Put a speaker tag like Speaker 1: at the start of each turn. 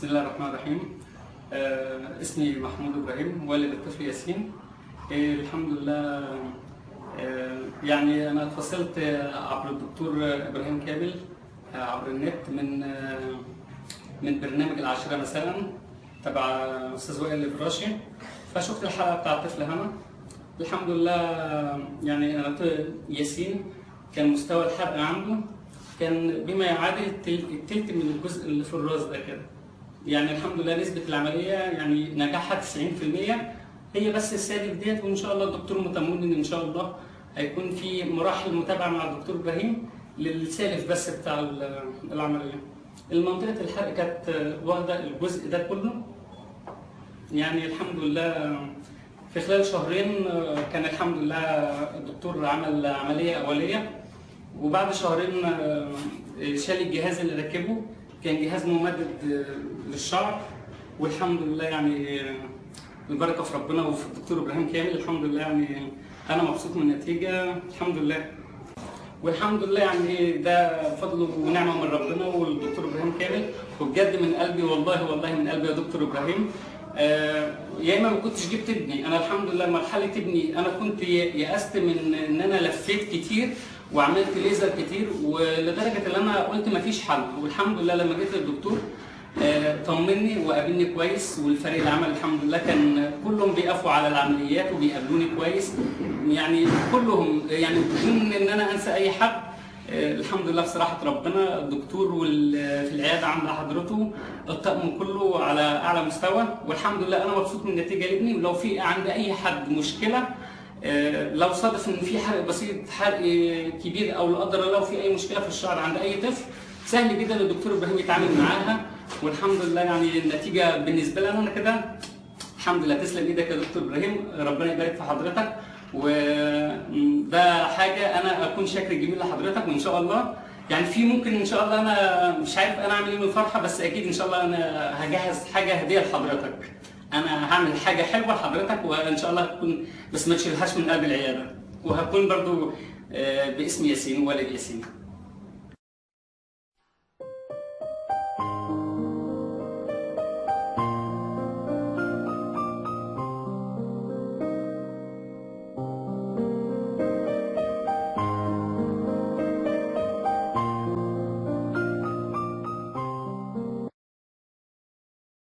Speaker 1: بسم الله الرحمن الرحيم. اسمي محمود إبراهيم، والد الطفل ياسين. الحمد لله. يعني أنا اتفصلت عبر الدكتور إبراهيم كامل عبر النت من برنامج العاشرة مساء تبع أستاذ وائل الفراشي، فشفت الحلقة بتاع الطفل هنا. الحمد لله. يعني أنا ياسين كان مستوى الحرق عنده كان بما يعادل التلت من الجزء اللي في الراس ده كده. يعني الحمد لله نسبة العملية يعني نجاحها 90%، هي بس السالب ديت، وإن شاء الله الدكتور متمون إن شاء الله هيكون في مراحل متابعة مع الدكتور إبراهيم للسالب بس بتاع العملية. المنطقة الحرق كانت واخدة الجزء ده كله. يعني الحمد لله في خلال شهرين كان الحمد لله الدكتور عمل عملية أولية، وبعد شهرين شال الجهاز اللي ركبه، كان جهاز ممدد للشعر. والحمد لله يعني البركة في ربنا وفي الدكتور إبراهيم كامل. الحمد لله يعني أنا مبسوط من النتيجة الحمد لله. والحمد لله يعني ده فضل ونعمة من ربنا والدكتور إبراهيم كامل، وبجد من قلبي والله من قلبي يا دكتور إبراهيم. يا اما ما كنتش جبت ابني. انا الحمد لله مرحله ابني انا كنت يأست من ان انا لفيت كتير وعملت ليزر كتير، ولدرجه ان انا قلت ما فيش حل. والحمد لله لما جيت للدكتور طمني وقابلني كويس، والفريق العمل الحمد لله كان كلهم بيقفوا على العمليات وبيقابلوني كويس، يعني كلهم يعني بدون ان انا انسى اي حد. الحمد لله بصراحة ربنا الدكتور في العيادة عند حضرته الطاقم كله على أعلى مستوى. والحمد لله أنا مبسوط من النتيجة لابني. ولو في عند أي حد مشكلة، لو صادف إن في حرق بسيط، حرق كبير، أو لا قدر الله في أي مشكلة في الشعر عند أي طفل، سهل جدا الدكتور إبراهيم يتعامل معاها. والحمد لله يعني النتيجة بالنسبة لي أنا كده الحمد لله. تسلم إيدك يا دكتور إبراهيم، ربنا يبارك في حضرتك. وده حاجه انا اكون شاكر جميل لحضرتك. وان شاء الله يعني في ممكن ان شاء الله انا مش عارف انا اعمل ايه من الفرحه، بس اكيد ان شاء الله انا هجهز حاجه هديه لحضرتك. انا هعمل حاجه حلوه لحضرتك وان شاء الله هتكون، بس ما تشيلهاش من قلب العياده، وهكون برضو باسم ياسين، والد ياسين.